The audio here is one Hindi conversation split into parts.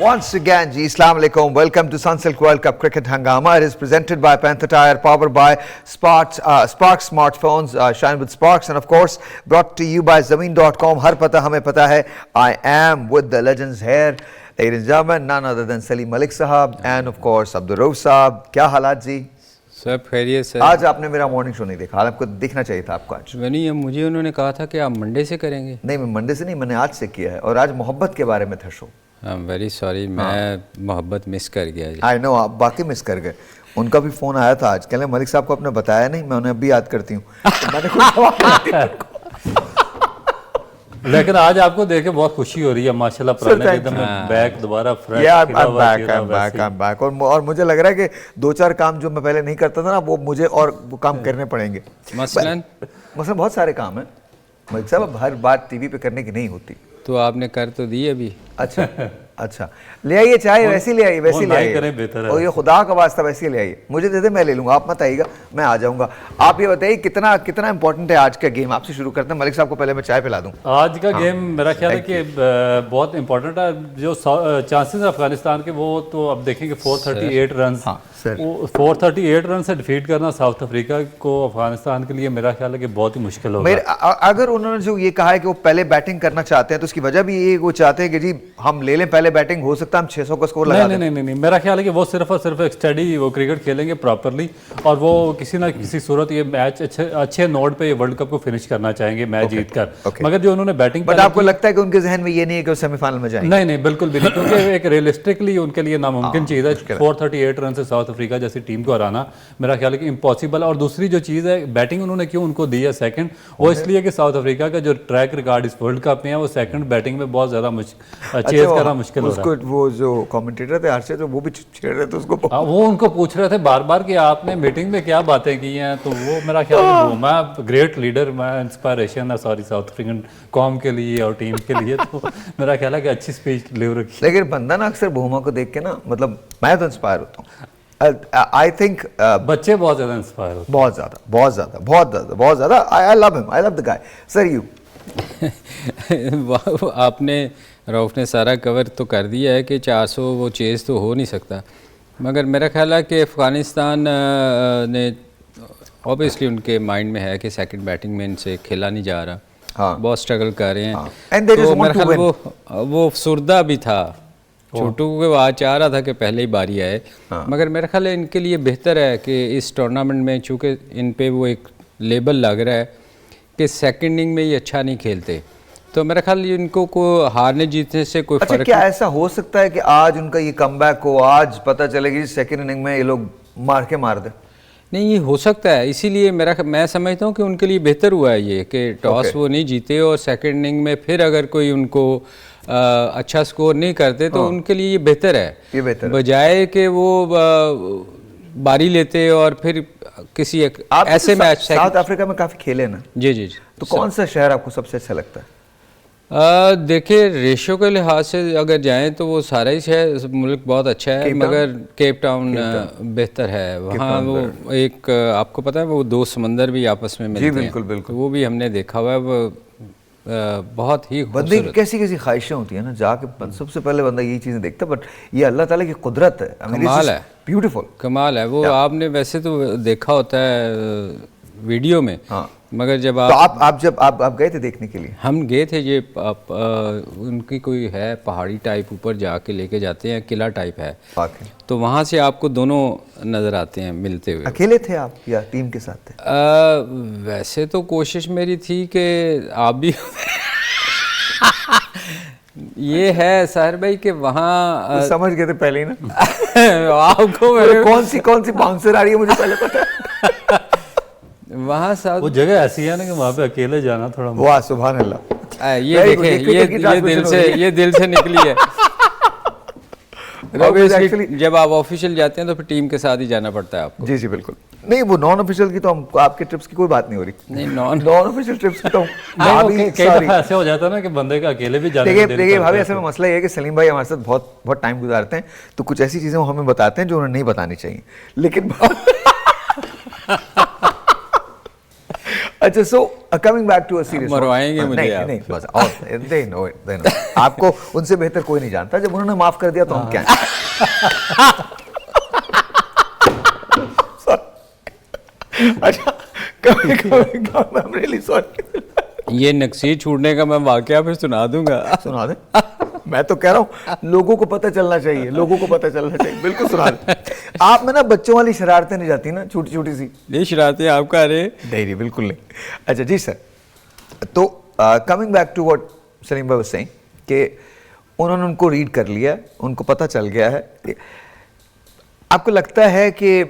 Once again, ji, Assalamu alaikum. Welcome to Sunsilk World Cup Cricket Hangama. It is presented by Panther Tire, powered by Sparks smartphones, shine with Sparks, and of course, brought to you by Zameen.com. Har pata hame pata hai. I am with the legends here, ladies and gentlemen, none other than Salim Malik Sahab, and of course, Abdul Rauf Sahab. Kya halat ji? सब खैरियत सर। आज आपने मेरा मॉर्निंग शो नहीं देखा, हाल आपको दिखना चाहिए था आपको आज। नहीं, मुझे उन्होंने कहा था कि आप मंडे से करेंगे। नहीं, मैं मंडे से नहीं, मैंने आज से किया है और आज मोहब्बत के बारे में था show. I am very sorry, मैं मोहब्बत मिस कर गया। आई नो, आप बाकी मिस कर गए। उनका भी फ़ोन आया था आज, कहले मलिक साहब को आपने बताया नहीं, मैं उन्हें अभी याद करती हूँ। तो मैंने कुछ लेकिन आज आपको देख के बहुत खुशी हो रही है माशाल्लाह, पुराने एकदम बैक दोबारा फ्रेश। बैक और मुझे लग रहा है कि दो चार काम जो मैं पहले नहीं करता था ना, वो मुझे और वो काम करने पड़ेंगे। मसलन बहुत सारे काम हैं मलिक साहब, अब हर बात टीवी पे करने की नहीं होती। तो आपने कर तो दी अभी। अच्छा अच्छा, ले आइए चाय, वैसे ले आइए, वैसे ले आइए, और ये खुदा का वास्ता वैसे ले आइए। मुझे दे दे, मैं ले लूँगा, आप मत आइएगा, मैं आ जाऊँगा। आप ये बताइए कितना कितना इंपॉर्टेंट है आज का गेम। आपसे शुरू करते हैं, मलिक साहब को पहले मैं चाय पिला दूँ। आज का गेम मेरा ख्याल है कि बहुत इंपॉर्टेंट है। जो चांसेस अफगानिस्तान के, वो तो अब देखेंगे 438 रन, 438 रन से डिफीट करना साउथ अफ्रीका को अफगानिस्तान के लिए मेरा ख्याल है कि बहुत ही मुश्किल होगा। अगर उन्होंने जो ये कहा है कि वो पहले बैटिंग करना चाहते हैं, तो उसकी वजह भी ये वो चाहते हैं कि जी हम ले लें पहले बैटिंग, हो सकता है हम 600 का स्कोर लगा दें। नहीं, मेरा ख्याल है कि वो सिर्फ और सिर्फ एक स्टडी वो क्रिकेट खेलेंगे प्रॉपरली, और वो किसी ना किसी सूरत ये मैच अच्छे नोट पे वर्ल्ड कप को फिनिश करना चाहेंगे, मैच जीत कर। मगर जो उन्होंने बैटिंग, बट आपको लगता है कि उनके जहन में ये नहीं है कि वो सेमीफाइनल में जाएंगे? नहीं, बिल्कुल भी नहीं, क्योंकि एक रियलिस्टिकली उनके लिए नामुमकिन चीज़ है 438 रन से साउथ अफ्रीका जैसी टीम को हराना। मेरा ख्याल है कि इम्पॉसिबल। और दूसरी जो चीज़ है, बैटिंग उन्होंने क्यों उनको दी है सेकंड, वो इसलिए कि साउथ अफ्रीका का जो ट्रैक रिकॉर्ड इस वर्ल्ड कप में है, वो सेकंड बैटिंग में बहुत ज़्यादा चेज करना मुश्किल हो रहा है। वो जो कमेंटेटर थे आरसे, तो वो भी छेड़ रहे थे उसको, वो उनको पूछ रहे थे बार बार कि आपने मीटिंग में क्या बातें की हैं। तो वो मेरा ख्याल है मैं ग्रेट लीडर, मैं इंस्पायरेशन है सारी साउथ अफ्रीकन कॉम के लिए और टीम के लिए। तो मेरा ख्याल है कि अच्छी स्पीच डिलीवर की। लेकिन बंदा ना अक्सर भूमा को देख के ना, मतलब मैं तो इंस्पायर होता हूँ। आई थिंक बच्चे बहुत ज़्यादा इंस्पायर होते हैं, बहुत ज़्यादा। I love him, I love the guy. Sir you आपने, रऊफ ने सारा कवर तो कर दिया है कि 400 वो चेज़ तो हो नहीं सकता। मगर मेरा ख्याल है कि अफ़गानिस्तान ने ऑब्वियसली उनके माइंड में है कि सेकंड बैटिंग में इनसे खेला नहीं जा रहा। हाँ, बहुत स्ट्रगल कर रहे हैं। तो मेरा ख्याल वो फुर्दा भी था, छोटू को आज चाह रहा था कि पहले ही बारी आए। मगर मेरा ख्याल है इनके लिए बेहतर है कि इस टूर्नामेंट में, चूँकि इन पे वो एक लेबल लग रहा है कि सेकंड इनिंग में ये अच्छा नहीं खेलते, तो मेरा ख्याल इनको को हारने जीतने से कोई फर्क। क्या ऐसा हो सकता है कि आज उनका ये कमबैक हो, आज पता चलेगी सेकंड इनिंग में ये लोग मार दे? नहीं, ये हो सकता है। इसीलिए मैं समझता हूँ कि उनके लिए बेहतर हुआ है ये कि टॉस वो नहीं जीते, और सेकंड इनिंग में फिर अगर कोई उनको अच्छा स्कोर नहीं करते तो उनके लिए ये बेहतर है, बजाय कि वो बारी लेते और फिर किसी ऐसे मैच। साउथ अफ्रीका में काफ़ी खेले ना? जी। तो कौन सा शहर आपको सबसे अच्छा लगता है? देखिए, रेशो के लिहाज से अगर जाएं तो वो सारा ही शहर, मुल्क बहुत अच्छा है, मगर केप टाउन बेहतर है। वहाँ वो एक, आपको पता है, वो दो समंदर भी आपस में मिलते हैं। बिल्कुल। वो भी हमने देखा हुआ है, वो बहुत ही बंदे की कैसी ख्वाहिशें होती है ना, जाके सबसे पहले बंदा यही चीज़ें देखता है। बट ये अल्लाह ताला की कुदरत है, कमाल है, ब्यूटीफुल, कमाल है। वो आपने वैसे तो देखा होता है वीडियो में। हाँ, मगर जब तो आप गए थे देखने के लिए? हम गए थे। ये उनकी कोई है पहाड़ी टाइप, ऊपर जाके लेके जाते हैं, किला टाइप है, तो वहाँ से आपको दोनों नज़र आते हैं मिलते हुए। अकेले थे आप या टीम के साथ थे? वैसे तो कोशिश मेरी थी कि आप भी ये है साहिर भाई कि वहाँ समझ गए थे पहले ही ना आपको कौन सी बाउंसर आ रही है, मुझे पहले पता है। वहाँ साथ वो जगह ऐसी है ना कि वहाँ पे अकेले जाना थोड़ा, वाह सुभान अल्लाह। ये देखें, ये दिल से निकली है। जब आप ऑफिशियल जाते हैं तो फिर टीम के साथ ही जाना पड़ता है आपको। जी बिल्कुल। नहीं, वो नॉन ऑफिशियल की तो हम, आपके ट्रिप्स की कोई बात नहीं हो रही। नहीं, नॉन ऑफिशियल ट्रिप्स की तो ऐसे हो जाता है ना कि बंदे का अकेले भी जाने। देखिए भाभी, ऐसे में मसला ये है कि सलीम भाई हमारे साथ बहुत टाइम गुजारते हैं, तो कुछ ऐसी चीज़ें वो हमें बताते हैं जो उन्हें नहीं बतानी चाहिए। लेकिन अच्छा, so coming back to a serious, मरवाएंगे मुझे नहीं आप। नहीं बस, और दे नो आपको उनसे बेहतर कोई नहीं जानता, जब उन्होंने माफ कर दिया तो हम क्या हैं? अच्छा, आई एम रियली सॉरी। ये नक्सी छूटने का मैं वाकया फिर सुना दूंगा। सुना दे, मैं तो कह रहा हूँ लोगों को पता चलना चाहिए, लोगों को पता चलना चाहिए, बिल्कुल सुना दे। आप में ना बच्चों वाली शरारतें नहीं जाती ना, छोटी छोटी सी। ये शरारतें आप कर रहे? नहीं, बिल्कुल नहीं। अच्छा जी सर, तो coming back to what Salim भाई वाज सेइंग कि उन्होंने उनको रीड कर लिया, उनको पता चल गया है। आपको लगता है कि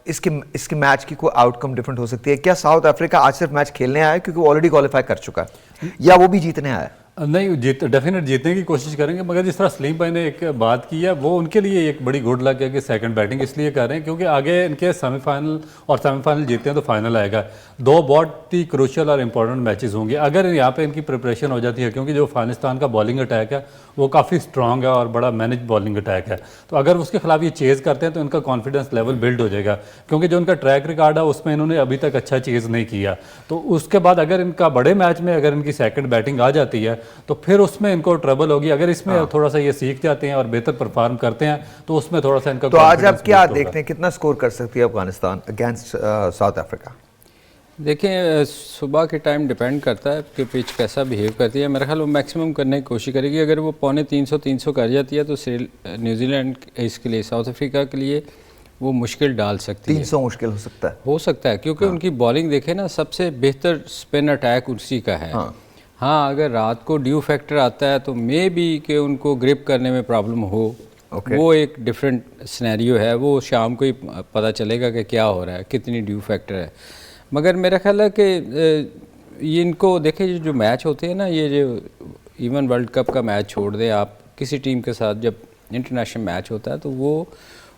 इसके मैच की कोई आउटकम डिफरेंट हो सकती है क्या? साउथ अफ्रीका आज सिर्फ मैच खेलने आया है क्योंकि वो ऑलरेडी क्वालिफाई कर चुका है, या वो भी जीतने आया है? नहीं, डेफिनेट जीतने की कोशिश करेंगे, मगर जिस तरह सलीम भाई ने एक बात की है वो उनके लिए एक बड़ी गुड लक है कि सेकंड बैटिंग इसलिए कर रहे हैं क्योंकि आगे इनके सेमीफाइनल, और सेमीफाइनल जीतते हैं तो फाइनल आएगा। दो बहुत ही क्रूशियल और इंपॉर्टेंट मैचेस होंगे अगर यहाँ पे इनकी प्रिपरेशन हो जाती है, क्योंकि जो अफगानिस्तान का बॉलिंग अटैक है वो काफ़ी स्ट्रॉन्ग है और बड़ा मैनेज बॉलिंग अटैक है। तो अगर उसके खिलाफ ये चेज़ करते हैं तो इनका कॉन्फिडेंस लेवल बिल्ड हो जाएगा, क्योंकि जो उनका ट्रैक रिकॉर्ड है उसमें इन्होंने अभी तक अच्छा चेज़ नहीं किया। तो उसके बाद अगर इनका बड़े मैच में अगर इनकी सेकंड बैटिंग आ जाती है तो फिर उसमें इनको ट्रबल होगी। अगर इसमें थोड़ा सा ये सीख जाते हैं और बेहतर परफॉर्म करते हैं तो उसमें थोड़ा सा इनका तो आज आप confidence क्या boost होगा। देखते हैं, कितना स्कोर कर सकती है अफगानिस्तान अगेंस्ट साउथ अफ्रीका? देखें, सुबह के टाइम डिपेंड करता है कि पिच कैसा बिहेव करती है। मेरा ख्याल वो मैक्सिमम करने की कोशिश करेगी। अगर वो 250-300 कर जाती है तो न्यूजीलैंड इसके लिए, साउथ अफ्रीका के लिए वो मुश्किल डाल सकती है। 300 मुश्किल हो सकता है क्योंकि उनकी बॉलिंग देखें ना, सबसे बेहतर स्पिन अटैक उसी का है। हाँ, अगर रात को ड्यू फैक्टर आता है तो मे बी कि उनको ग्रिप करने में प्रॉब्लम हो, वो एक डिफरेंट सिनेरियो है, वो शाम को ही पता चलेगा कि क्या हो रहा है, कितनी ड्यू फैक्टर है। मगर मेरा ख्याल है कि ये इनको देखें, जो मैच होते हैं ना, ये जो इवन वर्ल्ड कप का मैच छोड़ दें आप, किसी टीम के साथ जब इंटरनेशनल मैच होता है तो वो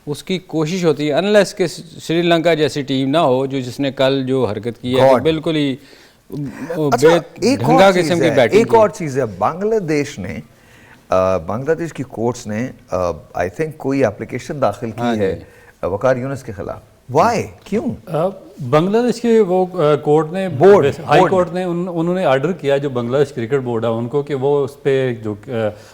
उसकी कोशिश होती है, अनलेस कि श्रीलंका जैसी टीम ना हो जिसने कल जो हरकत की है, बिल्कुल ही ढंगा किस्म की बैटिंग। एक और चीज़ है, बांग्लादेश की कोर्ट्स ने आई थिंक कोई एप्लीकेशन दाखिल की है वकार यूनुस के खिलाफ। वाई, क्यों? बांग्लादेश के वो कोर्ट ने, हाई कोर्ट ने उन्होंने ऑर्डर किया जो बांग्लादेश क्रिकेट बोर्ड है उनको कि वो उस पर जो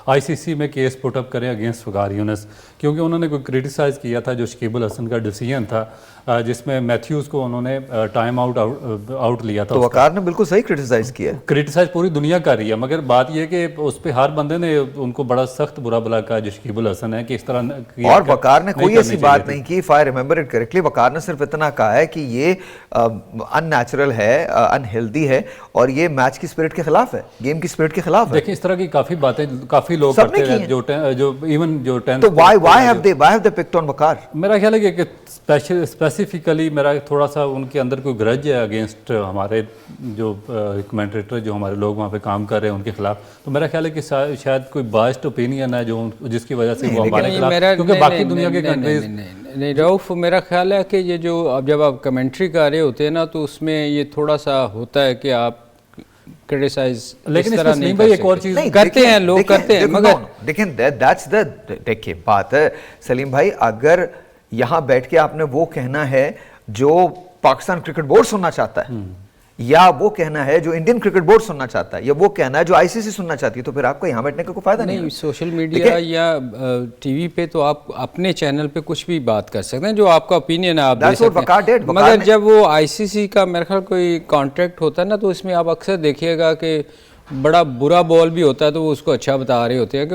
आईसीसी में केस पुटअप करें अगेंस्ट वकार यूनुस, क्योंकि उन्होंने कोई क्रिटिसाइज़ किया था जो शकीबुल हसन का डिसीजन था जिसमें मैथ्यूज़ को उन्होंने टाइम आउट लिया था। तो वकार ने बिल्कुल सही क्रिटिसाइज किया। क्रिटिसाइज पूरी दुनिया कर रही है, मगर बात यह कि उस पर हर बंदे ने उनको बड़ा सख्त बुरा भला कहा जो शकीबुल हसन है कि इस तरह। और वकार ने कोई ऐसी बात नहीं की, if I remember it correctly, Waqar ने सिर्फ इतना कहा है कि ये अननेचुरल है, अनहेल्दी है और ये मैच की स्पिरिट के खिलाफ है, गेम की स्पिरिट के खिलाफ है। देखिए, इस तरह की काफी बातें काफी लोग करते हैं जो इवन जो 10th। तो why have they picked on वकार? मेरा ख्याल है कि स्पेसिफिकली मेरा थोड़ा सा उनके अंदर कोई ग्रज है अगेंस्ट हमारे जो कमेंटेटर जो हमारे लोग वहाँ पे काम कर रहे हैं उनके खिलाफ। तो मेरा ख्याल है कि शायद कोई बायस्ड ओपिनियन है जो जिसकी वजह से वो हमारे खिलाफ, क्योंकि बाकी दुनिया के कंट्रीज। नहीं रऊफ, मेरा ख्याल है कि ये जो अब जब आप कमेंट्री कर रहे होते हैं ना तो उसमें ये थोड़ा सा होता है कि आप क्रिटिसाइज, लेकिन इस तरह नहीं भाई, एक और चीज करते हैं लोग, करते हैं, मगर लेकिन दैट्स द, देखिए बात है सलीम भाई, अगर यहाँ बैठ के आपने वो कहना है जो पाकिस्तान क्रिकेट बोर्ड सुनना चाहता है, या वो कहना है जो इंडियन क्रिकेट बोर्ड सुनना चाहता है, या वो कहना है जो आईसीसी सुनना चाहती है, तो फिर आपको यहाँ बैठने का कोई फायदा नहीं। सोशल मीडिया या टीवी पे तो आप अपने चैनल पे कुछ भी बात कर सकते हैं, जो आपका ओपिनियन है आप दे सकते हैं, मगर जब वो आईसीसी का मेरे ख्याल कोई कॉन्ट्रैक्ट होता है ना तो इसमें आप अक्सर देखिएगा कि बड़ा बुरा बॉल भी होता है तो वो उसको अच्छा बता रहे होते हैं कि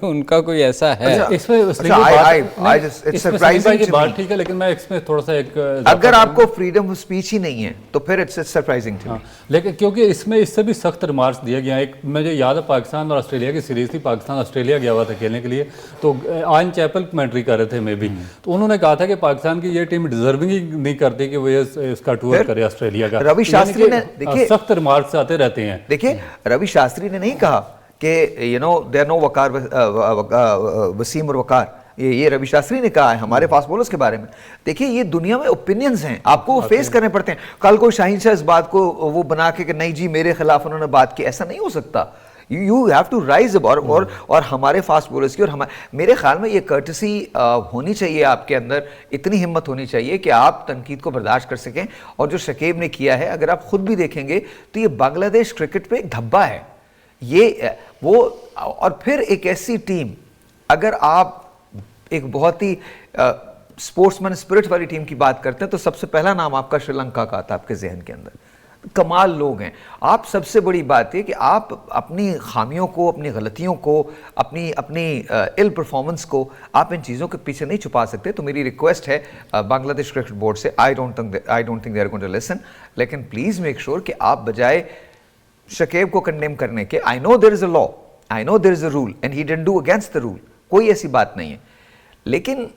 उनका कोई ऐसा है। इसमें बात ठीक है, लेकिन मैं इसमें थोड़ा सा एक, अगर आपको फ्रीडम ऑफ स्पीच ही नहीं है तो फिर इट्स सरप्राइजिंग टू मी। लेकिन क्योंकि इसमें इससे भी सख्त रिमार्क्स दिया गया। एक मुझे याद है पाकिस्तान और ऑस्ट्रेलिया की सीरीज थी, पाकिस्तान ऑस्ट्रेलिया गया हुआ था खेलने के लिए, तो आयन चैपल कमेंट्री कर रहे थे मे भी, तो उन्होंने कहा था कि पाकिस्तान की ये टीम डिजर्विंग ही नहीं करती कि वो इसका टूर करे ऑस्ट्रेलिया का। रवि शास्त्री ने सख्त रिमार्क्स आते रहते हैं। देखिए, रवि शास्त्री ने नहीं कहा कि यू नो देयर नो वकार वसीम और वकार, ये रवि शास्त्री ने कहा है हमारे फास्ट बॉलर्स के बारे में। देखिए, ये दुनिया में ओपिनियंस हैं, आपको वो फेस करने पड़ते हैं। कल कोई शाहीन शाह इस बात को वो बना के कि नहीं जी मेरे खिलाफ उन्होंने बात की, ऐसा नहीं हो सकता। यू हैव टू राइज अब। और हमारे फास्ट बॉलर्स की और मेरे ख्याल में ये कर्टसी होनी चाहिए आपके अंदर, इतनी हिम्मत होनी चाहिए कि आप तनकीद को बर्दाश्त कर सकें। और जो शकीब ने किया है, अगर आप खुद भी देखेंगे तो ये बांग्लादेश क्रिकेट पे एक धब्बा है ये वो। और फिर एक ऐसी टीम, अगर आप एक बहुत ही स्पोर्ट्समैन स्पिरिट वाली टीम की बात करते हैं तो सबसे पहला नाम आपका श्रीलंका का आता है आपके जहन के अंदर। कमाल लोग हैं आप। सबसे बड़ी बात है कि आप अपनी खामियों को, अपनी गलतियों को, अपनी इल परफॉर्मेंस को आप इन चीज़ों के पीछे नहीं छुपा सकते। तो मेरी रिक्वेस्ट है बांग्लादेश क्रिकेट बोर्ड से, I don't think they are going to listen, लेकिन प्लीज़ मेक श्योर कि आप बजाय शकीब को कंडेम करने के, I know there is a law, I know there is a rule and he didn't do against the rule, कोई ऐसी बात नहीं है, लेकिन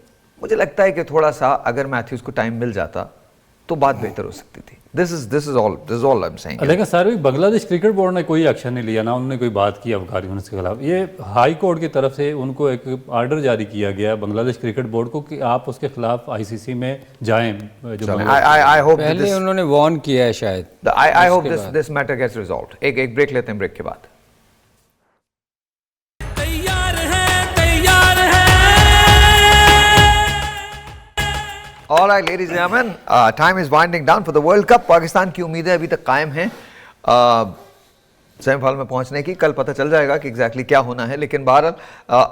मुझे लगता है कि थोड़ा सा अगर मैथ्यूज़ को टाइम मिल जाता तो बात बेहतर हो सकती थी। This is all I am saying. लेकिन सर भी बांग्लादेश क्रिकेट बोर्ड ने कोई एक्शन नहीं लिया ना, उन्होंने कोई बात की अफगान यूनिस के खिलाफ। ये हाई कोर्ट की तरफ से उनको एक आर्डर जारी किया गया बांग्लादेश क्रिकेट बोर्ड को कि आप उसके खिलाफ आईसीसी में जाएं। जो आई होप पहले उन्होंने वार्न किया है शायद। I hope this matter gets resolved. एक ब्रेक लेते हैं, ब्रेक के बाद All right, ladies and gentlemen, time is winding down for the World Cup. Pakistan की उम्मीदें अभी तक कायम हैं सेमीफाइनल में पहुंचने की। कल पता चल जाएगा कि एग्जैक्टली क्या होना है, लेकिन बहरहाल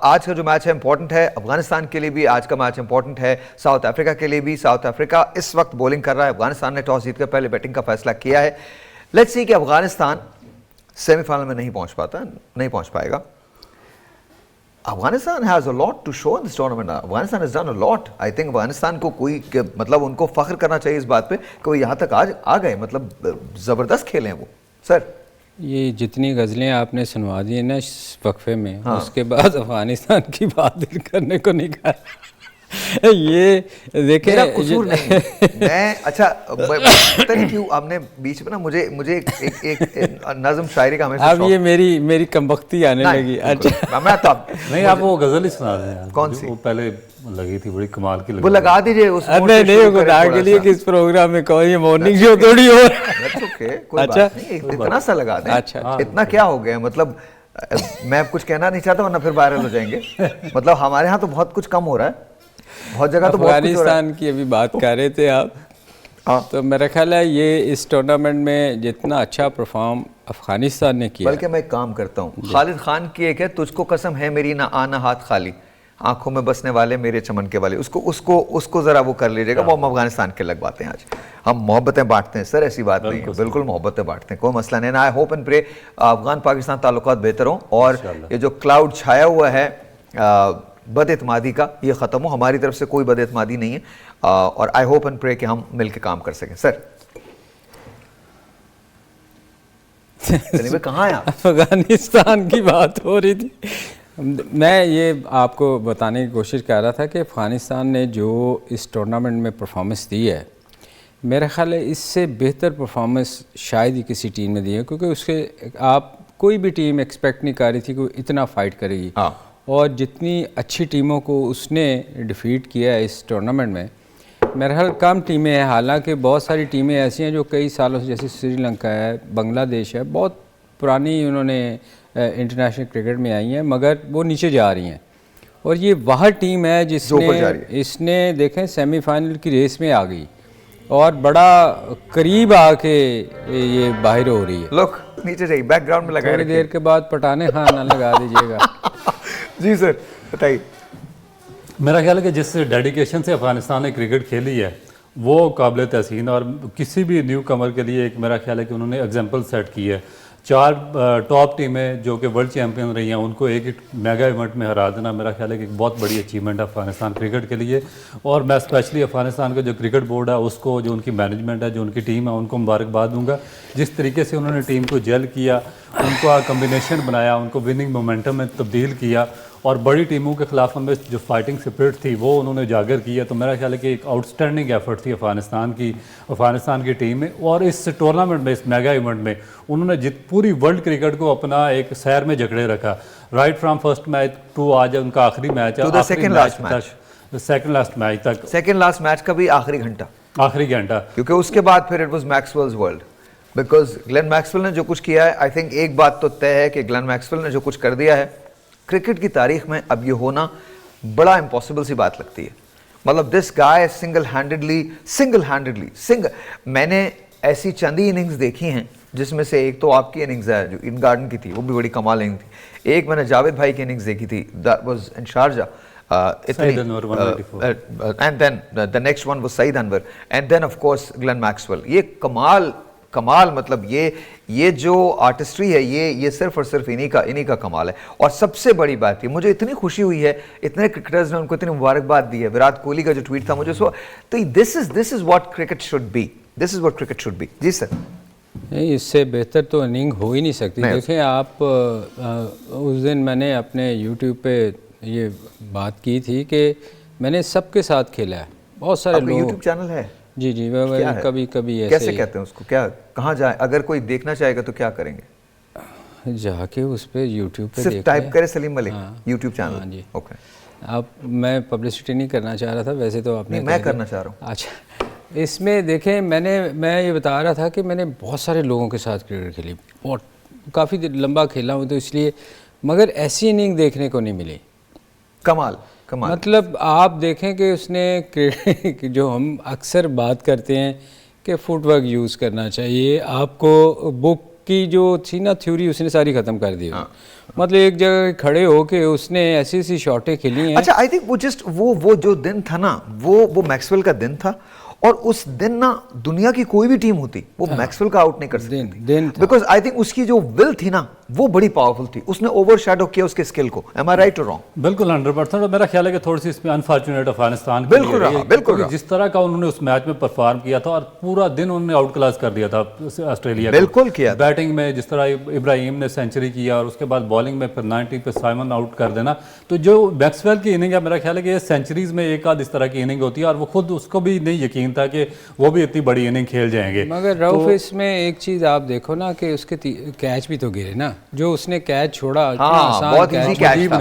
आज का जो मैच है इंपॉर्टेंट है। अफगानिस्तान के लिए भी आज का मैच इंपॉर्टेंट है, साउथ अफ्रीका के लिए भी। साउथ अफ्रीका इस वक्त बॉलिंग कर रहा है, अफगानिस्तान ने टॉस जीतकर पहले बैटिंग का फैसला किया है। लेट्स सी कि अफगानिस्तान सेमीफाइनल में नहीं पहुंच पाएगा। Afghanistan has a lot to show in this tournament. Afghanistan has done a lot. I think Afghanistan को मतलब उनको फख्र करना चाहिए इस बात पे कि वो यहाँ तक आज आ गए, मतलब ज़बरदस्त खेले हैं वो। सर ये जितनी गज़लें आपने सुनवा दी है ना इस वक्फे में, उसके बाद अफगानिस्तान की बात दिल करने को नहीं कहा। ये देखे मेरा कसूर नहीं है। मैं अच्छा पता नहीं क्यों आपने बीच में ना मुझे एक नज़म शायरी का हमेशा अब ये मेरी कमबख्ती आने लगी। अच्छा मैं तो नहीं, आप वो गजल ही सुना दें। कौन सी? वो पहले लगी थी, बड़ी कमाल की लगी। वो लगा दीजिए उस नहीं खुदा के लिए किस प्रोग्राम में कहो, ये मॉर्निंग शो थोड़ी हो। अच्छा इतना सा लगा दें। अच्छा इतना क्या हो गया, मतलब मैं कुछ कहना नहीं चाहता वरना फिर वायरल हो जाएंगे। मतलब हमारे यहाँ तो बहुत कुछ कम हो रहा है, बहुत जगह तो अफगानिस्तान की अभी बात कर रहे थे आप। तो मेरा ख्याल है ये इस टूर्नामेंट में जितना अच्छा परफॉर्म अफगानिस्तान ने किया, बल्कि मैं काम करता हूँ खालिद खान की एक है, तुझको कसम है मेरी ना आना हाथ खाली, आंखों में बसने वाले मेरे चमन के वाले, उसको जरा वो कर लीजिएगा। वो हम अफगानिस्तान के लगवाते हैं। आज हम मोहब्बतें बांटते हैं सर, ऐसी बात नहीं है, बिल्कुल मोहब्बतें बांटते हैं, कोई मसला नहीं। I hope and pray Afghan Pakistan ताल्लुकात बेहतर हों और ये जो क्लाउड छाया हुआ है बदएतमादी का, ये ख़त्म हो। हमारी तरफ से कोई बदएतमादी नहीं है और आई होप एंड प्रे कि हम मिल के काम कर सकें। सर चलिए कहाँ हैं आप? अफगानिस्तान की बात हो रही थी। मैं ये आपको बताने की कोशिश कर रहा था कि अफ़गानिस्तान ने जो इस टूर्नामेंट में परफॉर्मेंस दी है, मेरा ख्याल है इससे बेहतर परफॉर्मेंस शायद ही किसी टीम ने दी है, क्योंकि उसके आप कोई भी टीम एक्सपेक्ट नहीं कर रही थी कि इतना फ़ाइट करेगी। और जितनी अच्छी टीमों को उसने डिफीट किया है इस टूर्नामेंट में, मेरा ख्याल कम टीमें हैं। हालांकि बहुत सारी टीमें ऐसी हैं जो कई सालों से, जैसे श्रीलंका है, बांग्लादेश है, बहुत पुरानी उन्होंने इंटरनेशनल क्रिकेट में आई हैं, मगर वो नीचे जा रही हैं। और ये वह टीम है जिसने इसने देखें सेमीफाइनल की रेस में आ गई और बड़ा करीब आके ये बाहर हो रही है। लोग नीचे जाइए, बैकग्राउंड में लगा, थोड़ी देर के बाद पटाने खाना लगा दीजिएगा। जी सर बताइए। मेरा ख्याल है कि जिस डेडिकेशन से अफगानिस्तान ने क्रिकेट खेली है वो काबिल तहसीन, और किसी भी न्यू कमर के लिए एक मेरा ख्याल है कि उन्होंने एग्जाम्पल सेट की है। 4 टॉप टीमें जो कि वर्ल्ड चैम्पियन रही हैं उनको एक मेगा इवेंट में हरा देना मेरा ख्याल है कि एक बहुत बड़ी अचीवमेंट है अफगानिस्तान क्रिकेट के लिए। और मैं स्पेशली अफगानिस्तान का जो क्रिकेट बोर्ड है उसको, जो उनकी मैनेजमेंट है, जो उनकी टीम है, उनको मुबारकबाद दूंगा। जिस तरीके से उन्होंने टीम को जेल किया, उनको कम्बिनेशन बनाया, उनको विनिंग मोमेंटम में तब्दील किया और बड़ी टीमों के खिलाफ हमें जो फाइटिंग स्पिरिट थी वो उन्होंने उजागर किया। तो मेरा ख्याल है कि एक आउटस्टैंडिंग एफर्ट थी अफगानिस्तान की टीम में। और इस टूर्नामेंट में, इस मेगा इवेंट में उन्होंने पूरी वर्ल्ड क्रिकेट को अपना एक सैर में जकड़े रखा, right from first match to आज उनका आखिरी मैच है, सेकंड लास्ट मैच तक, सेकंड लास्ट मैच का भी आखिरी घंटा, क्योंकि उसके बाद फिर it was Maxwell's world. Because Glenn Maxwell ने जो कुछ किया है, आई थिंक एक बात तो तय है कि ग्लेन मैक्सवेल ने जो कुछ कर दिया है क्रिकेट की तारीख में, अब ये होना बड़ा इम्पॉसिबल सी बात लगती है। मतलब दिस गाय सिंगल हैंडेडली मैंने ऐसी चंदी इनिंग्स देखी हैं जिसमें से एक तो आपकी इनिंग्स है जो इन गार्डन की थी, वो भी बड़ी कमाल इनिंग थी। एक मैंने जावेद भाई की इनिंग्स देखी थी, that was in Sharjah, and then the next one was Saeed Anwar, and then of course Glenn Maxwell. ये कमाल मतलब ये जो आर्टिस्ट्री है ये सिर्फ और सिर्फ इन्हीं का कमाल है। और सबसे बड़ी बात ये, मुझे इतनी खुशी हुई है, इतने क्रिकेटर्स ने उनको इतनी मुबारकबाद दी है। विराट कोहली का जो ट्वीट था मुझे सो, तो this is what cricket should be, जी सर। नहीं, इससे बेहतर तो इनिंग हो ही नहीं सकती। देखें आप, उस दिन मैंने अपने YouTube पे ये बात की थी कि मैंने सबके साथ खेला है, बहुत सारे लोग। YouTube चैनल है? जी, कभी ऐसे कैसे कहते हैं उसको, क्या कहाँ जाए, अगर कोई देखना चाहेगा तो क्या करेंगे? जाके उस पे YouTube पे सिर्फ टाइप करे सलीम मलिक YouTube चैनल। हाँ जी, ओके। आप, मैं पब्लिसिटी नहीं करना चाह रहा था, वैसे तो आपने, मैं करना चाह रहा हूँ। अच्छा, इसमें देखें मैं ये बता रहा था कि मैंने बहुत सारे लोगों के साथ क्रिकेट खेली, बहुत काफ़ी लंबा खेला हूँ, तो इसलिए, मगर ऐसी इनिंग देखने को नहीं मिली। कमाल। मतलब आप देखें कि उसने जो हम अक्सर बात करते हैं कि फुटवर्क यूज़ करना चाहिए आपको, बुक की जो थी ना थ्योरी, उसने सारी ख़त्म कर दी। मतलब एक जगह खड़े हो के उसने ऐसी शॉटें खेली हैं। अच्छा, आई थिंक वो जस्ट वो जो दिन था ना, वो मैक्सवेल का दिन था, और उस दिन ना दुनिया की कोई भी टीम होती वो मैक्सवेल का आउट नहीं कर सकती थी, बिकॉज आई थिंक उसकी जो विल थी ना वो बड़ी पावरफुल थी, उसने ओवरशैडो किया उसके स्किल को। एम आई राइट और रॉन्ग? बिल्कुल 100%। और मेरा ख्याल है कि थोड़ी सी इसमें अनफॉर्चुनेट अफगानिस्तान के बिल्कुल रहा। जिस तरह का उन्होंने उस मैच में परफॉर्म किया था, और पूरा दिन उन्होंने आउट क्लास कर दिया था ऑस्ट्रेलिया, बिल्कुल किया। बैटिंग में जिस तरह इब्राहिम ने सेंचुरी किया, और उसके बाद बॉलिंग में फिर 90 पे साइमन आउट कर देना। तो जो मैक्सवेल की इनिंग है, मेरा ख्याल है कि सेंचुरीज में एक आध इस तरह की इनिंग होती है, और वो खुद उसको भी नहीं यकीन था कि वो भी इतनी बड़ी इनिंग खेल जाएंगे। मगर रऊफ, इसमें एक चीज़ आप देखो ना कि उसके कैच भी तो गिरे ना, जो उसने कैच छोड़ा। हाँ, बहुत इजी कैच था।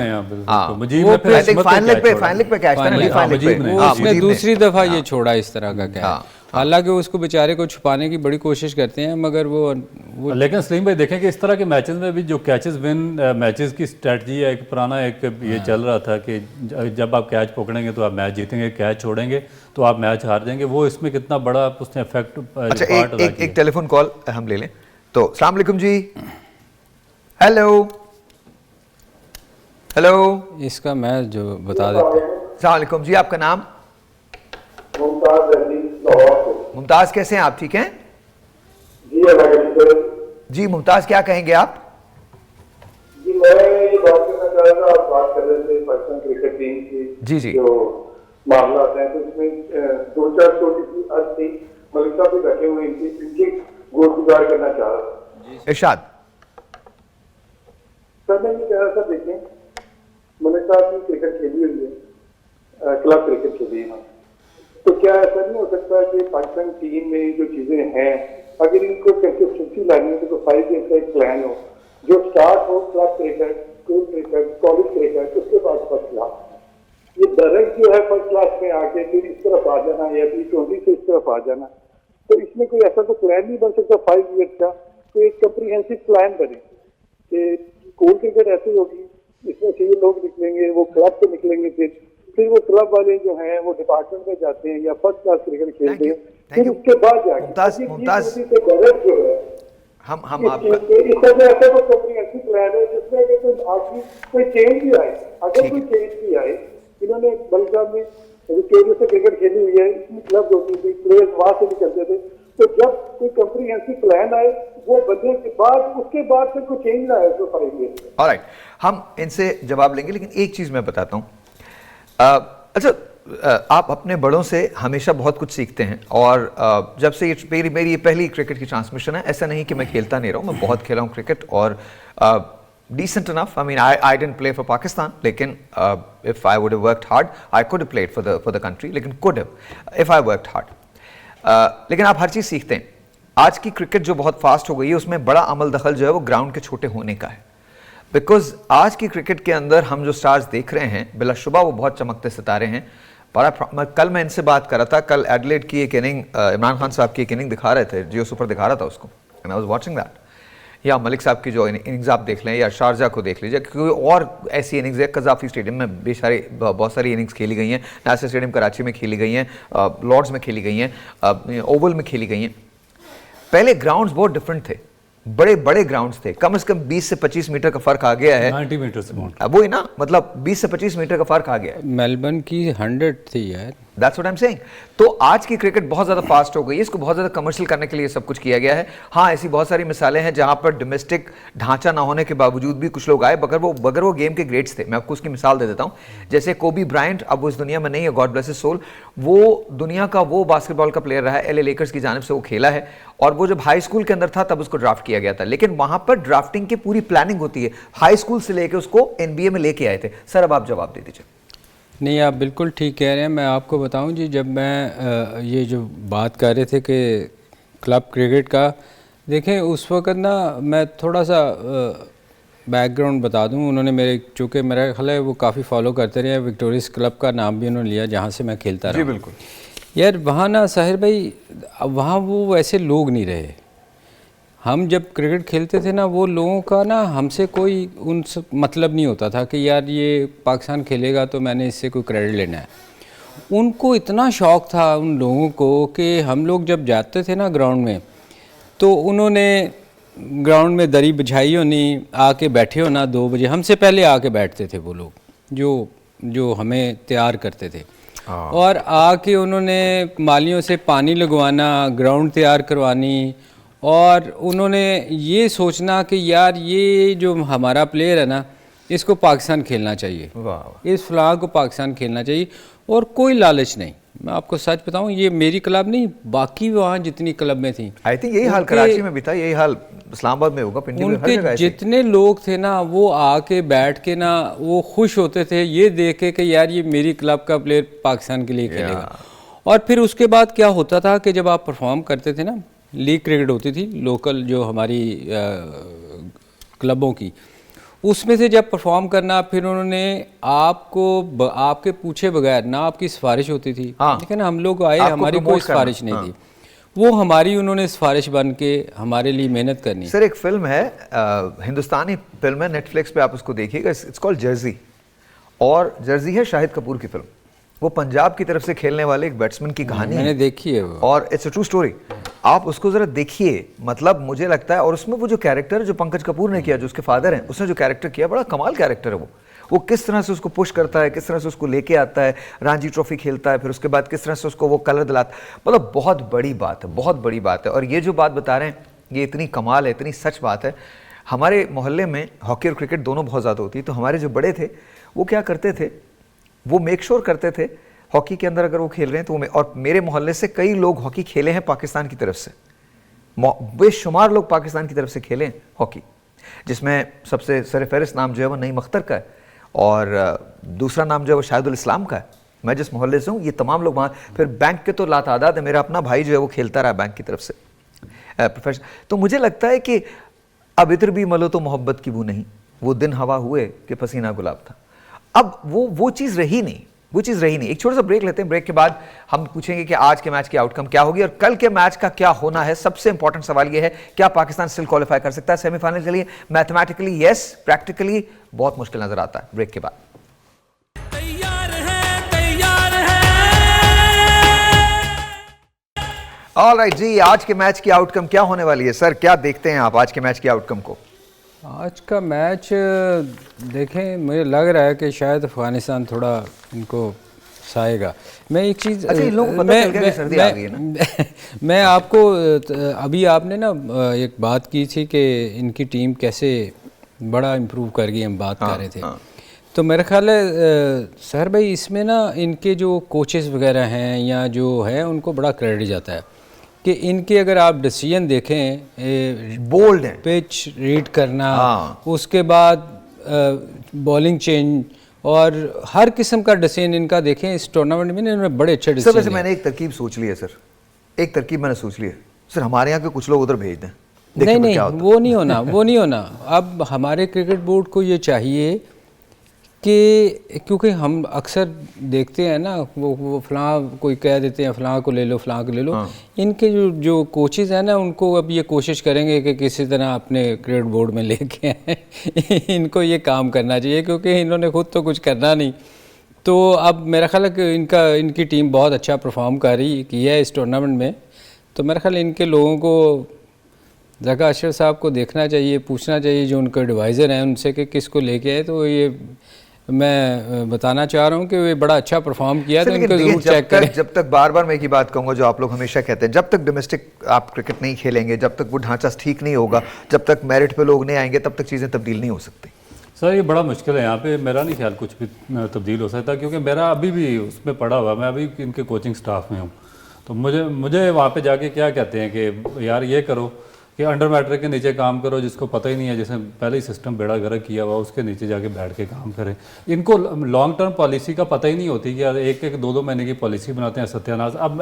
उसने दूसरी दफा ये छोड़ा इस तरह का कैच। हालांकि उसको बेचारे को छुपाने की बड़ी कोशिश करते हैं, मगर वो लेकिन सलीम भाई देखें कि इस तरह के मैचेस में भी जो कैचेस विन मैचेस की स्ट्रेटजी है, एक पुराना एक ये चल रहा था कि जब आप कैच पकड़ेंगे तो आप मैच जीतेंगे, कैच छोड़ेंगे तो आप मैच हार जाएंगे। वो इसमें कितना बड़ा उसने इफेक्ट। अच्छा, एक टेलीफोन कॉल हम ले लें तो। अस्सलाम वालेकुम जी। हेलो, इसका मैं जो बता देता हूँ। अस्सलाम वालेकुम जी, आपका नाम? मुमताज, कैसे हैं आप? ठीक हैं जी। मुमताज, क्या कहेंगे आप? जी, मैं ये बात करना चाह रहा था, आप बात कर रहे थे पाकिस्तान क्रिकेट टीम की जी जो मामला है, तो इसमें 2-4 छोटी सी अर्ज थी, मलिक साहब भी बैठे हुए, इनकी गुजारिश करना चाह रहा था। इरशाद सर, मैं ये कह रहा था, देखें मलिक साहब ने क्रिकेट खेली हुई है, क्लब क्रिकेट खेली है, तो क्या ऐसा नहीं हो सकता कि पाकिस्तान टीम में जो चीजें हैं, अगर इनको कंसिस्टेंसी लानी है तो 5 ईयर का एक प्लान हो, जो स्टार्ट हो club cricket, school cricket, college cricket, उसके बाद फर्स्ट क्लास। ये डायरेक्ट जो है फर्स्ट क्लास में आके फिर इस तरफ आ जाना या T20 से इस तरफ आ जाना, तो इसमें कोई ऐसा तो प्लान नहीं बन सकता 5 ईयर का? तो एक कम्प्रीहेंसिव प्लान बने कि स्कूल क्रिकेट ऐसी होगी, इसमें से ये लोग निकलेंगे, वो क्लब से निकलेंगे, फिर वो क्लब वाले जो हैं वो डिपार्टमेंट में जाते हैं या फर्स्ट क्लास क्रिकेट खेलते हैं, फिर उसके बाद जाके मुमताज जो है हम इस तरह ऐसा तो कम्प्रीहेंसिव प्लान है जिसमें कि कोई चेंज भी आए, अगर कोई चेंज भी आए। इन्होंने मलिक साहब ने विक्टोरिया से क्रिकेट खेली हुई है, इतनी क्लब होती थी, प्लेयर्स वहां से निकलते थे, तो जब कोई कम्प्रीहेंसिव प्लान आए वो बनने के बाद उसके बाद फिर कोई चेंज ना आए। 5 ईयर ऑलराइट, हम इनसे जवाब लेंगे, लेकिन एक चीज मैं बताता हूँ। अच्छा, आप अपने बड़ों से हमेशा बहुत कुछ सीखते हैं, और जब से ये मेरी पहली क्रिकेट की ट्रांसमिशन है, ऐसा नहीं कि मैं खेलता नहीं रहा हूँ, मैं बहुत खेला हूँ क्रिकेट, और decent enough. I mean, I didn't play for Pakistan, लेकिन if I would have worked hard, I could have played for the country, लेकिन could have if I worked hard. लेकिन आप हर चीज़ सीखते हैं। आज की क्रिकेट जो बहुत फास्ट हो गई है, उसमें बड़ा अमल दखल जो है वो ग्राउंड के छोटे होने का है, बिकॉज आज की क्रिकेट के अंदर हम जो स्टार्स देख रहे हैं, बिलाशुबा वो बहुत चमकते सितारे हैं। कल मैं इनसे बात कर रहा था, कल एडलेड की एक इनिंग, इमरान खान साहब की एक इनिंग दिखा रहे थे, जियो सुपर दिखा रहा था उसको, and I was watching that, या मलिक साहब की जो इनिंग्स आप देख लें, या शारजा को देख लीजिए, कोई और ऐसी इनिंग्स है, कजाफी स्टेडियम में बहुत सारी इनिंग्स खेली गई हैं, नासिर स्टेडियम कराची में खेली गई हैं, लॉर्ड्स में खेली गई हैं, ओवल में खेली गई हैं। पहले ग्राउंड्स बहुत डिफरेंट थे, बड़े बड़े ग्राउंड्स थे, कम से कम 20 से 25 मीटर का फर्क आ गया है, 90 मीटर से वो ही ना, मतलब 20 से 25 मीटर का फर्क आ गया है। मेलबर्न की 100 थी यार। That's what I'm saying। तो आज की क्रिकेट बहुत ज़्यादा फास्ट हो गई है, इसको बहुत ज़्यादा कमर्शियल करने के लिए सब कुछ किया गया है। हाँ, ऐसी बहुत सारी मिसालें हैं जहाँ पर डोमेस्टिक ढांचा ना होने के बावजूद भी कुछ लोग आए, बगैर वो गेम के ग्रेट्स थे। मैं आपको उसकी मिसाल दे देता हूँ, जैसे कोबी ब्रायंट, अब वो इस दुनिया में नहीं है, गॉड ब्लेस हिज सोल, वो दुनिया का वो बास्केटबॉल का प्लेयर रहा है, LA लेकर्स की जानिब से वो खेला है, और वो जब हाई स्कूल के अंदर था तब उसको ड्राफ्ट किया गया था, लेकिन वहाँ पर ड्राफ्टिंग की पूरी प्लानिंग होती है, हाई स्कूल से लेकर उसको NBA में लेके आए थे। सर अब आप जवाब दे दीजिए। नहीं, आप बिल्कुल ठीक कह रहे हैं। मैं आपको बताऊं जी, जब मैं ये जो बात कर रहे थे कि क्लब क्रिकेट का, देखें उस वक़्त ना मैं थोड़ा सा बैकग्राउंड बता दूं। उन्होंने चूँकि मेरा ख्याल है वो काफ़ी फॉलो करते रहे, विक्टोरियस क्लब का नाम भी उन्होंने लिया जहाँ से मैं खेलता रहा। जी बिल्कुल यार, वहाँ ना साहिर भाई, वहाँ वो वैसे लोग नहीं रहे। हम जब क्रिकेट खेलते थे ना, वो लोगों का ना हमसे कोई उनसे मतलब नहीं होता था कि यार ये पाकिस्तान खेलेगा तो मैंने इससे कोई क्रेडिट लेना है। उनको इतना शौक़ था उन लोगों को कि हम लोग जब जाते थे ना ग्राउंड में, तो उन्होंने ग्राउंड में दरी बिछाई होनी, आके बैठे होना 2 बजे, हमसे पहले आके बैठते थे वो लोग जो हमें तैयार करते थे, और आके उन्होंने मालियों से पानी लगवाना, ग्राउंड तैयार करवानी, और उन्होंने ये सोचना कि यार ये जो हमारा प्लेयर है ना, इसको पाकिस्तान खेलना चाहिए, इस फलाह को पाकिस्तान खेलना चाहिए, और कोई लालच नहीं। मैं आपको सच बताऊं, ये मेरी क्लब नहीं, बाकी वहाँ जितनी क्लब में थी, आई थिंक यही हाल कराची में भी था, यही हाल इस्लामाबाद में होगा, पिंडी में, हर जगह उनके जितने लोग थे ना, वो आके बैठ के ना वो खुश होते थे ये देख के कि यार ये मेरी क्लब का प्लेयर पाकिस्तान के लिए खेलेगा। और फिर उसके बाद क्या होता था कि जब आप परफॉर्म करते थे ना, लीग क्रिकेट होती थी लोकल जो हमारी क्लबों की, उसमें से जब परफॉर्म करना, फिर उन्होंने आपको आपके पूछे बगैर ना, आपकी सिफारिश होती थी, ठीक है ना, हम लोग आए, हमारी कोई सिफारिश नहीं थी, वो हमारी उन्होंने सिफारिश बन के हमारे लिए मेहनत करनी। सर एक फिल्म है, हिंदुस्तानी फिल्म है, नेटफ्लिक्स पे आप उसको देखिएगा, इट्स कॉल्ड जर्सी, और जर्सी है शाहिद कपूर की फिल्म। वो पंजाब की तरफ से खेलने वाले एक बैट्समैन की कहानी मैंने देखी है वो, और इट्स अ ट्रू स्टोरी। आप उसको जरा देखिए, मतलब मुझे लगता है, और उसमें वो जो कैरेक्टर जो पंकज कपूर ने किया, जो उसके फादर हैं, उसने जो कैरेक्टर किया, बड़ा कमाल कैरेक्टर है वो किस तरह से उसको पुश करता है, किस तरह से उसको लेके आता है, रणजी ट्रॉफी खेलता है, फिर उसके बाद किस तरह से उसको वो कलर दिलाता है, मतलब बहुत बड़ी बात है, बहुत बड़ी बात है। और ये जो बात बता रहे हैं, ये इतनी कमाल है, इतनी सच बात है। हमारे मोहल्ले में हॉकी और क्रिकेट दोनों बहुत ज़्यादा होती है, तो हमारे जो बड़े थे वो क्या करते थे, वो मेक श्योर करते थे हॉकी के अंदर अगर वो खेल रहे हैं तो वो, और मेरे मोहल्ले से कई लोग हॉकी खेले हैं पाकिस्तान की तरफ से, बेशुमार लोग पाकिस्तान की तरफ से खेले हैं हॉकी, जिसमें सबसे सरफहरिस्त नाम जो है वो नईम अख्तर का है, और दूसरा नाम जो है वो शाहिदुल इस्लाम का है। मैं जिस मोहल्ले से हूँ, ये तमाम लोग वहाँ, फिर बैंक के तो लातादाद है, मेरा अपना भाई जो है वो खेलता रहा बैंक की तरफ से प्रोफेशनल। तो मुझे लगता है कि अब इधर भी मलो तो मोहब्बत की बू नहीं, वो दिन हवा हुए कि पसीना गुलाब था, अब वो चीज़ रही नहीं, वो चीज़ रही नहीं। एक छोटा सा ब्रेक लेते हैं, ब्रेक के बाद हम पूछेंगे कि आज के मैच की आउटकम क्या होगी और कल के मैच का क्या होना है। सबसे इंपॉर्टेंट सवाल ये है, क्या पाकिस्तान स्टिल क्वालिफाई कर सकता है सेमीफाइनल के लिए? मैथमेटिकली यस, प्रैक्टिकली बहुत मुश्किल नजर आता है। ब्रेक के बाद ऑलराइट जी, आज के मैच की आउटकम क्या होने वाली है? सर क्या देखते हैं आप आज के मैच की आउटकम को? आज का मैच देखें, मुझे लग रहा है कि शायद अफगानिस्तान थोड़ा इनको साएगा। मैं एक चीज़, अच्छा इन लोगों को पता चल गया कि सर्दी आ गई है ना? मैं आपको अभी आपने ना एक बात की थी कि इनकी टीम कैसे बड़ा इम्प्रूव कर गई, हम बात कर रहे थे। तो मेरा ख्याल है सर भाई, इसमें ना इनके जो कोचेस वगैरह हैं या जो है, उनको बड़ा क्रेडिट जाता है कि इनके अगर आप डिसीजन देखें, बोल्ड है, पिच रीड करना, उसके बाद बॉलिंग चेंज और हर किस्म का डिसीजन इनका देखें इस टूर्नामेंट में, इन्होंने बड़े अच्छे डिसीजन। वैसे मैंने एक तरकीब सोच ली है सर, एक तरकीब मैंने सोच ली है सर, हमारे यहाँ के कुछ लोग उधर भेज दें। नहीं, वो नहीं होना, वो नहीं होना। अब हमारे क्रिकेट बोर्ड को ये चाहिए कि क्योंकि हम अक्सर देखते हैं ना वो फ़लाँ कोई कह देते हैं फ़लाँ को ले लो फ़लाँ को ले लो। इनके जो कोचेज़ हैं ना उनको अब ये कोशिश करेंगे कि किसी तरह अपने क्रिकेट बोर्ड में लेके आएँ इनको ये काम करना चाहिए क्योंकि इन्होंने खुद तो कुछ करना नहीं। तो अब मेरा ख्याल है कि इनकी टीम बहुत अच्छा परफॉर्म की है इस टूर्नामेंट में। तो मेरा ख्याल इनके लोगों को ज़का अशरफ साहब को देखना चाहिए, पूछना चाहिए जो उनके एडवाइज़र हैं उनसे कि किसको लेके आए। तो ये मैं बताना चाह रहा हूँ कि वे बड़ा अच्छा परफॉर्म किया तो इनको ज़रूर चेक करें। जब तक बार बार मैं एक ही बात कहूँगा जो आप लोग हमेशा कहते हैं, जब तक डोमेस्टिक आप क्रिकेट नहीं खेलेंगे, जब तक वो ढांचा ठीक नहीं होगा, जब तक मेरिट पे लोग नहीं आएंगे, तब तक चीज़ें तब्दील नहीं हो सकती। सर ये बड़ा मुश्किल है यहाँ पे, मेरा नहीं ख्याल कुछ भी तब्दील हो सकता क्योंकि मेरा अभी भी उसमें पड़ा हुआ, मैं अभी इनके कोचिंग स्टाफ में हूँ। तो मुझे वहाँ पे जाके क्या कहते हैं कि यार ये करो कि अंडर मैट्रिक के नीचे काम करो, जिसको पता ही नहीं है, जिसने पहले ही सिस्टम बेड़ा गर्क किया हुआ उसके नीचे जाके बैठ के काम करें। इनको लॉन्ग टर्म पॉलिसी का पता ही नहीं होती कि यार एक एक दो महीने की पॉलिसी बनाते हैं सत्यानाश। अब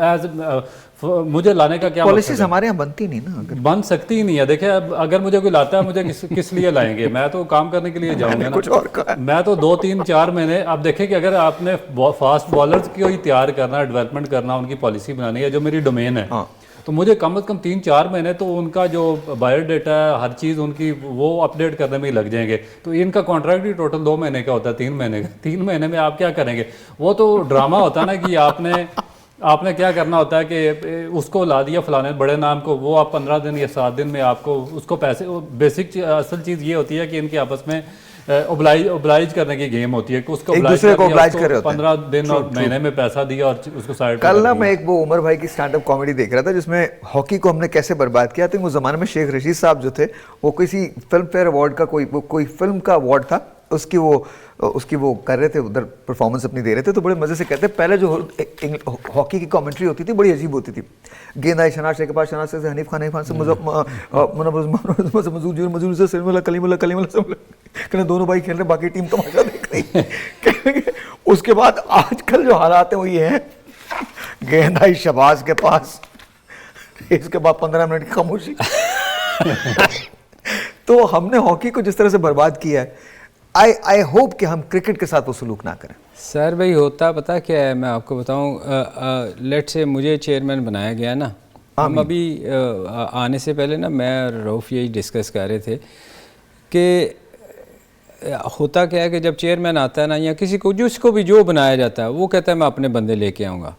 मुझे लाने का क्या पॉलिसीज हमारे यहाँ बनती नहीं ना, बन सकती ही नहीं है। देखिए अगर मुझे कोई लाता है मुझे किस लिए लाएंगे, मैं तो काम करने के लिए जाऊंगा ना। मैं तो 2 3 4 महीने, आप देखें कि अगर आपने फास्ट बॉलर्स की ही तैयार करना, डेवलपमेंट करना, उनकी पॉलिसी बनानी है जो मेरी डोमेन है, तो मुझे कम से कम 3 4 महीने तो उनका जो बायोडाटा है हर चीज़ उनकी वो अपडेट करने में ही लग जाएंगे। तो इनका कॉन्ट्रैक्ट ही टोटल 2 महीने का होता है, 3 महीने का। 3 महीने में आप क्या करेंगे? वो तो ड्रामा होता है ना कि आपने क्या करना होता है कि उसको ला दिया फलाने बड़े नाम को, वो आप 15 दिन या 7 दिन में आपको उसको पैसे, बेसिक असल चीज़ ये होती है कि इनके आपस में ओब्लाइज करने की गेम होती है कि उसको एक दूसरे को ओब्लाइज कर रहे होते हैं। 15 दिन और महीने में पैसा दिया और उसको साइड। कल ना मैं एक वो उमर भाई की स्टैंड अप कॉमेडी देख रहा था जिसमें हॉकी को हमने कैसे बर्बाद किया। तो उस जमाने में शेख रशीद साहब जो थे वो किसी फिल्म फेयर अवार्ड का कोई फिल्म का अवार्ड था, उसकी वो कर रहे थे, उधर परफॉर्मेंस अपनी दे रहे थे। तो बड़े मजे से कहते पहले जो हॉकी की कमेंट्री होती थी बड़ी अजीब होती थी। गेंद आई शनाज के पास, शनाज से हनीफ खान से मजूर से सलीमुल्लाह कलीमुल्लाह कहने दोनों भाई खेल रहे, बाकी टीम तमाशा देख रही। उसके बाद आजकल जो हालात है वो ये है, गेंद आई शहबाज के पास, इसके बाद 15 मिनट की खामोशी। तो हमने हॉकी को जिस तरह से बर्बाद किया है, आई होप कि हम क्रिकेट के साथ वो सलूक ना करें। सर भाई होता पता क्या है, मैं आपको बताऊं, लेट से मुझे चेयरमैन बनाया गया ना, हम अभी आने से पहले ना मैं और रऊफ़ यही डिस्कस कर रहे थे कि होता क्या है कि जब चेयरमैन आता है ना या किसी को जिसको भी जो बनाया जाता है वो कहता है मैं अपने बंदे लेके आऊँगा,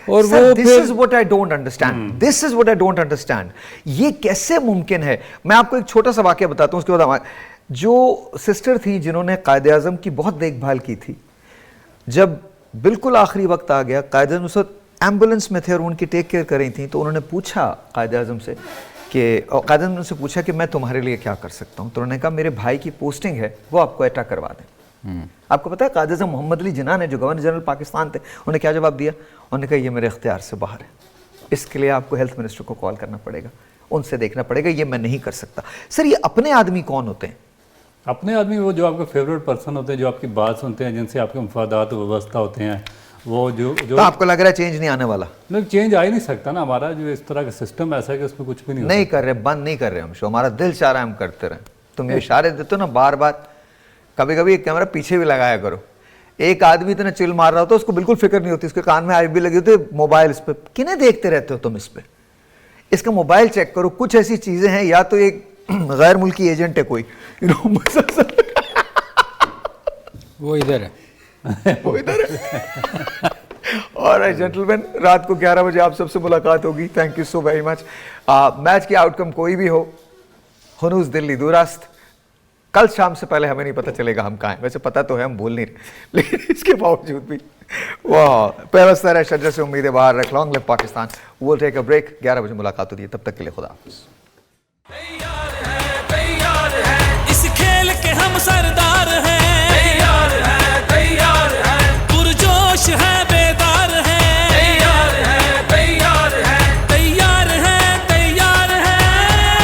और वो this is what I don't understand, this is what I don't understand. ये कैसे मुमकिन है? मैं आपको एक छोटा सा वाकया बताता हूँ, उसके बाद जो सिस्टर थी जिन्होंने कायदे आज़म की बहुत देखभाल की थी, जब बिल्कुल आखिरी वक्त आ गया, कायदे आज़म उस वक्त एम्बुलेंस में थे और उनकी टेक केयर कर रही थी, तो उन्होंने पूछा कायदे आज़म से कि कायदे आज़म से पूछा कि मैं तुम्हारे लिए क्या कर सकता हूँ। तो उन्होंने कहा मेरे भाई की पोस्टिंग है वो आपको एटा करवा दें। आपको पता है कायदे आज़म मोहम्मद अली जिन्ना ने जो गवर्नर जनरल पाकिस्तान थे, उन्होंने क्या जवाब दिया? उन्होंने कहा ये मेरे इख्तियार से बाहर है, इसके लिए आपको हेल्थ मिनिस्टर को कॉल करना पड़ेगा, उनसे देखना पड़ेगा, ये मैं नहीं कर सकता। सर ये अपने आदमी कौन होते हैं? अपने आदमी वो जो आपके फेवरेट पर्सन होते हैं, जो आपकी बात सुनते हैं, जिनसे आपके मफादात व्यवस्था होते हैं, वो जो तो आपको लग रहा है चेंज नहीं आने वाला? नहीं, चेंज आ ही नहीं सकता ना। हमारा जो इस तरह का सिस्टम ऐसा है कि उसमें कुछ भी नहीं कर रहे, बंद नहीं कर रहे हम शो, हमारा दिल चाह रहा है हम करते रहें। तुम ये इशारे देते हो ना बार बार, कभी कभी एक कैमरा पीछे भी लगाया करो। एक आदमी इतना चिल मार रहा होता है, उसको बिल्कुल फिक्र नहीं होती, उसके कान में आई भी लगी होती, मोबाइल इस पर किन्हें देखते रहते हो तुम? इस पे इसका मोबाइल चेक करो। कुछ ऐसी चीजें हैं, या तो एक गैर मुल्की एजेंट है कोई, वो इधर है वो इधर है। और जेंटलमैन, रात को 11 बजे आप सबसे मुलाकात होगी। Thank you so very much. Match की आउटकम कोई भी हो, हुनूस दिल्ली दुरास्त, कल शाम से पहले हमें नहीं पता चलेगा हम कहाँ हैं। वैसे पता तो है, हम भूल नहीं रहे, लेकिन इसके बावजूद भी वाह, पैवस्तर है शजर से उम्मीदें बाहर रख, लॉन्ग लिव पाकिस्तान। वो टेक अ ब्रेक, 11 बजे मुलाकात होती है, तब तक के लिए खुदा हाफिज़।